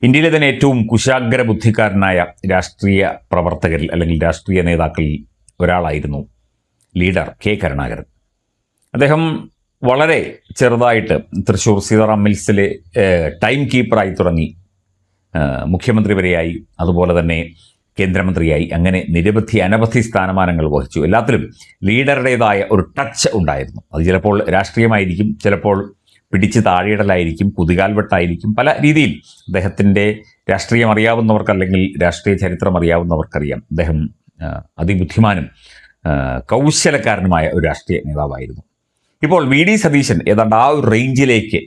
ഇന്ത്യയിലെ തന്നെ ഏറ്റവും കുശാഗ്ര ബുദ്ധിക്കാരനായ രാഷ്ട്രീയ പ്രവർത്തകരിൽ അല്ലെങ്കിൽ രാഷ്ട്രീയ നേതാക്കളിൽ ഒരാളായിരുന്നു ലീഡർ കെ കരുണാകരൻ. അദ്ദേഹം വളരെ ചെറുതായിട്ട് തൃശ്ശൂർ സീതാറാം മിൽസിലെ ടൈം കീപ്പറായി തുടങ്ങി മുഖ്യമന്ത്രി വരെയായി, അതുപോലെ തന്നെ കേന്ദ്രമന്ത്രിയായി, അങ്ങനെ അനവധി സ്ഥാനമാനങ്ങൾ വഹിച്ചു. എല്ലാത്തിലും ലീഡറുടേതായ ഒരു ടച്ച് ഉണ്ടായിരുന്നു. അത് ചിലപ്പോൾ രാഷ്ട്രീയമായിരിക്കും, ചിലപ്പോൾ പിടിച്ച് താഴെയിടലായിരിക്കും, കുതികാൽവെട്ടായിരിക്കും. പല രീതിയിൽ അദ്ദേഹത്തിൻ്റെ രാഷ്ട്രീയം അറിയാവുന്നവർക്ക് അല്ലെങ്കിൽ രാഷ്ട്രീയ ചരിത്രം അറിയാവുന്നവർക്കറിയാം അദ്ദേഹം അതിബുദ്ധിമാനും കൗശലക്കാരനുമായ ഒരു രാഷ്ട്രീയ നേതാവായിരുന്നു. ഇപ്പോൾ വി ഡി സതീശൻ ഏതാണ്ട് ആ ഒരു റേഞ്ചിലേക്ക്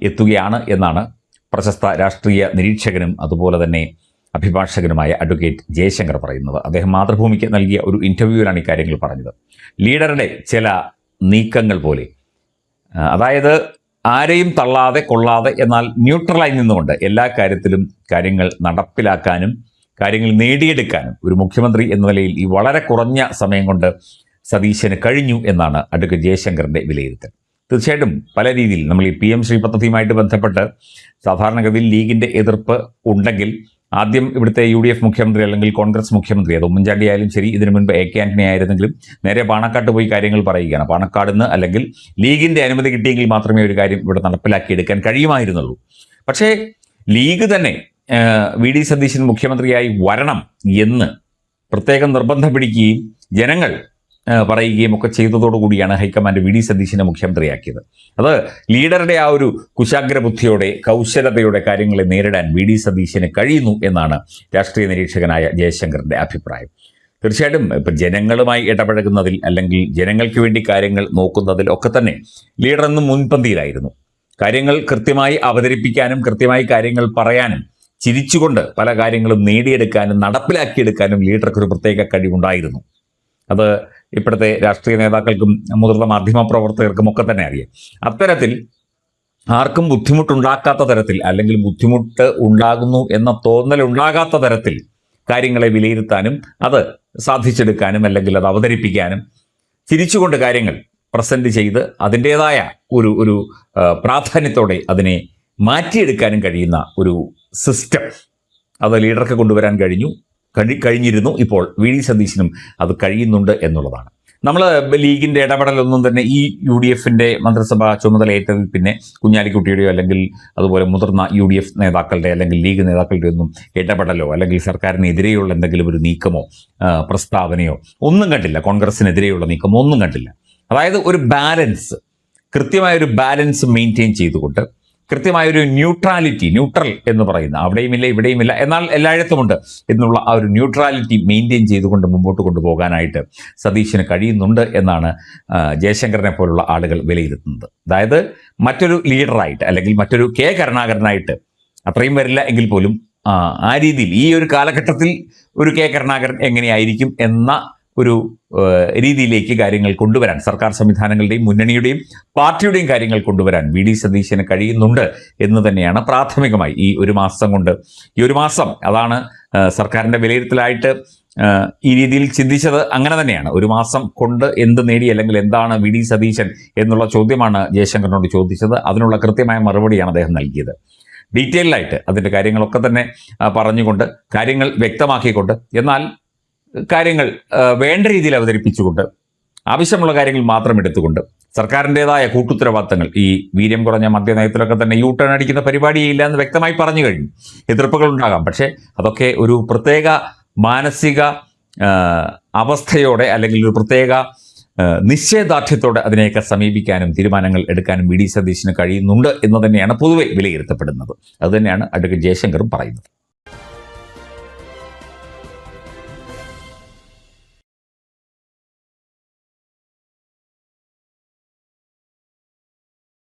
എത്തുകയാണ് എന്നാണ് പ്രശസ്ത രാഷ്ട്രീയ നിരീക്ഷകനും അതുപോലെ തന്നെ അഭിഭാഷകനുമായ അഡ്വക്കേറ്റ് ജയശങ്കർ പറയുന്നത്. അദ്ദേഹം മാതൃഭൂമിക്ക് നൽകിയ ഒരു ഇൻ്റർവ്യൂവിലാണ് ഇക്കാര്യങ്ങൾ പറഞ്ഞത്. ലീഡറുടെ ചില നീക്കങ്ങൾ പോലെ, അതായത് ആരെയും തള്ളാതെ കൊള്ളാതെ എന്നാൽ ന്യൂട്രലായി നിന്നുകൊണ്ട് എല്ലാ കാര്യത്തിലും കാര്യങ്ങൾ നടപ്പിലാക്കാനും കാര്യങ്ങൾ നേടിയെടുക്കാനും ഒരു മുഖ്യമന്ത്രി എന്ന നിലയിൽ ഈ വളരെ കുറഞ്ഞ സമയം കൊണ്ട് സതീശന് കഴിഞ്ഞു എന്നാണ് അഡ്വക്കേറ്റ് ജയശങ്കറിൻ്റെ വിലയിരുത്തൽ. തീർച്ചയായിട്ടും പല രീതിയിൽ നമ്മൾ ഈ PM ശ്രീ പദ്ധതിയുമായിട്ട് ബന്ധപ്പെട്ട് സാധാരണഗതിയിൽ ലീഗിൻ്റെ എതിർപ്പ് ഉണ്ടെങ്കിൽ ആദ്യം ഇവിടുത്തെ UDF മുഖ്യമന്ത്രി അല്ലെങ്കിൽ കോൺഗ്രസ് മുഖ്യമന്ത്രി, അത് ഉമ്മൻചാണ്ടി ആയാലും ശരി, ഇതിനു മുൻപ് AK ആന്റണി ആയിരുന്നെങ്കിലും നേരെ പാണക്കാട്ട് പോയി കാര്യങ്ങൾ പറയുകയാണ്. പാണക്കാട് നിന്ന് അല്ലെങ്കിൽ ലീഗിൻ്റെ അനുമതി കിട്ടിയെങ്കിൽ മാത്രമേ ഒരു കാര്യം ഇവിടെ നടപ്പിലാക്കിയെടുക്കാൻ കഴിയുമായിരുന്നുള്ളൂ. പക്ഷേ ലീഗ് തന്നെ വി ഡി സതീശൻ മുഖ്യമന്ത്രിയായി വരണം എന്ന് പ്രത്യേകം നിർബന്ധം പിടിക്കുകയും ജനങ്ങൾ പറയുകയും ഒക്കെ ചെയ്തതോടുകൂടിയാണ് ഹൈക്കമാൻഡ് വി ഡി സതീശനെ മുഖ്യമന്ത്രിയാക്കിയത്. അത് ലീഡറുടെ ആ ഒരു കുശാഗ്ര ബുദ്ധിയോടെ കൗശലതയോടെ കാര്യങ്ങളെ നേരിടാൻ വി ഡി സതീശന് കഴിയുന്നു എന്നാണ് രാഷ്ട്രീയ നിരീക്ഷകനായ ജയശങ്കറിൻ്റെ അഭിപ്രായം. തീർച്ചയായിട്ടും ഇപ്പം ജനങ്ങളുമായി ഇടപഴകുന്നതിൽ അല്ലെങ്കിൽ ജനങ്ങൾക്ക് വേണ്ടി കാര്യങ്ങൾ നോക്കുന്നതിൽ ഒക്കെ തന്നെ ലീഡർ എന്നും മുൻപന്തിയിലായിരുന്നു. കാര്യങ്ങൾ കൃത്യമായി അവതരിപ്പിക്കാനും കൃത്യമായി കാര്യങ്ങൾ പറയാനും ചിരിച്ചുകൊണ്ട് പല കാര്യങ്ങളും നേടിയെടുക്കാനും നടപ്പിലാക്കിയെടുക്കാനും ലീഡർക്ക് ഒരു പ്രത്യേക കഴിവുണ്ടായിരുന്നു. അത് ഇപ്പോഴത്തെ രാഷ്ട്രീയ നേതാക്കൾക്കും മുതിർന്ന മാധ്യമ പ്രവർത്തകർക്കും ഒക്കെ തന്നെ അറിയാം. അത്തരത്തിൽ ആർക്കും ബുദ്ധിമുട്ടുണ്ടാക്കാത്ത തരത്തിൽ അല്ലെങ്കിൽ ബുദ്ധിമുട്ട് ഉണ്ടാകുന്നു എന്ന തോന്നൽ ഉണ്ടാകാത്ത തരത്തിൽ കാര്യങ്ങളെ വിലയിരുത്താനും അത് സാധിച്ചെടുക്കാനും അല്ലെങ്കിൽ അത് അവതരിപ്പിക്കാനും ചിരിച്ചുകൊണ്ട് കാര്യങ്ങൾ പ്രസന്റ് ചെയ്ത് അതിൻ്റേതായ ഒരു പ്രാധാന്യത്തോടെ അതിനെ മാറ്റിയെടുക്കാനും കഴിയുന്ന ഒരു സിസ്റ്റം അത് ലീഡർക്ക് കൊണ്ടുവരാൻ കഴിഞ്ഞിരുന്നു. ഇപ്പോൾ വി ഡി സതീശനും അത് കഴിയുന്നുണ്ട് എന്നുള്ളതാണ്. നമ്മൾ ലീഗിൻ്റെ ഇടപെടലൊന്നും തന്നെ ഈ UDFൻ്റെ മന്ത്രിസഭാ ചുമതലയേറ്റതിൽ പിന്നെ കുഞ്ഞാലിക്കുട്ടിയുടെയോ അല്ലെങ്കിൽ അതുപോലെ മുതിർന്ന UDF നേതാക്കളുടെ അല്ലെങ്കിൽ ലീഗ് നേതാക്കളുടെ ഒന്നും ഇടപെടലോ അല്ലെങ്കിൽ സർക്കാരിനെതിരെയുള്ള എന്തെങ്കിലും ഒരു നീക്കമോ പ്രസ്താവനയോ ഒന്നും കണ്ടില്ല. കോൺഗ്രസിനെതിരെയുള്ള നീക്കമോ ഒന്നും കണ്ടില്ല. അതായത് ഒരു ബാലൻസ്, കൃത്യമായൊരു ബാലൻസ് മെയിൻറ്റെയിൻ ചെയ്തുകൊണ്ട് കൃത്യമായൊരു ന്യൂട്രൽ എന്ന് പറയുന്ന അവിടെയുമില്ല ഇവിടെയുമില്ല എന്നാൽ എല്ലായിടത്തുമുണ്ട് എന്നുള്ള ആ ഒരു ന്യൂട്രാലിറ്റി മെയിൻറ്റെയിൻ ചെയ്തുകൊണ്ട് മുമ്പോട്ട് കൊണ്ടുപോകാനായിട്ട് സതീശന് കഴിയുന്നുണ്ട് എന്നാണ് ജയശങ്കറിനെ പോലുള്ള ആളുകൾ വിലയിരുത്തുന്നത്. അതായത് മറ്റൊരു ലീഡറായിട്ട് അല്ലെങ്കിൽ മറ്റൊരു കെ കരുണാകരനായിട്ട് അത്രയും വരില്ല എങ്കിൽ പോലും ആ രീതിയിൽ ഈ ഒരു കാലഘട്ടത്തിൽ ഒരു കെ കരുണാകരൻ എങ്ങനെയായിരിക്കും എന്ന ഒരു രീതിയിലേക്ക് കാര്യങ്ങൾ കൊണ്ടുവരാൻ സർക്കാർ സംവിധാനങ്ങളുടെയും മുന്നണിയുടെയും പാർട്ടിയുടെയും കാര്യങ്ങൾ കൊണ്ടുവരാൻ വി ഡി സതീശന് കഴിയുന്നുണ്ട് എന്ന് തന്നെയാണ് പ്രാഥമികമായി ഈ ഒരു മാസം അതാണ് സർക്കാരിൻ്റെ വിലയിരുത്തലായിട്ട് ഈ രീതിയിൽ ചിന്തിച്ചത്. അങ്ങനെ തന്നെയാണ്. ഒരു മാസം കൊണ്ട് എന്ത് നേടി അല്ലെങ്കിൽ എന്താണ് വി ഡി സതീശൻ എന്നുള്ള ചോദ്യമാണ് ജയശങ്കറിനോട് ചോദിച്ചത്. അതിനുള്ള കൃത്യമായ മറുപടിയാണ് അദ്ദേഹം നൽകിയത്. ഡീറ്റെയിലായിട്ട് അതിൻ്റെ കാര്യങ്ങളൊക്കെ തന്നെ പറഞ്ഞുകൊണ്ട് കാര്യങ്ങൾ വ്യക്തമാക്കിക്കൊണ്ട് എന്നാൽ കാര്യങ്ങൾ വേണ്ട രീതിയിൽ അവതരിപ്പിച്ചുകൊണ്ട് ആവശ്യമുള്ള കാര്യങ്ങൾ മാത്രം എടുത്തുകൊണ്ട് സർക്കാരിൻ്റെതായ കൂട്ടുത്തരവാദിത്തങ്ങൾ ഈ വീര്യം കുറഞ്ഞ മദ്യനയത്തിലൊക്കെ തന്നെ ടേൺ അടിക്കുന്ന പരിപാടിയില്ല എന്ന് വ്യക്തമായി പറഞ്ഞു കഴിഞ്ഞു. എതിർപ്പുകൾ ഉണ്ടാകാം, പക്ഷേ അതൊക്കെ ഒരു പ്രത്യേക മാനസിക അവസ്ഥയോടെ അല്ലെങ്കിൽ ഒരു പ്രത്യേക നിശ്ചയദാർഢ്യത്തോടെ അതിനെയൊക്കെ സമീപിക്കാനും തീരുമാനങ്ങൾ എടുക്കാനും വി ഡി സതീശന് കഴിയുന്നുണ്ട് എന്ന് തന്നെയാണ് പൊതുവെ വിലയിരുത്തപ്പെടുന്നത്. അതുതന്നെയാണ് അഡ്വക്കേറ്റ് ജയശങ്കറും പറയുന്നത്.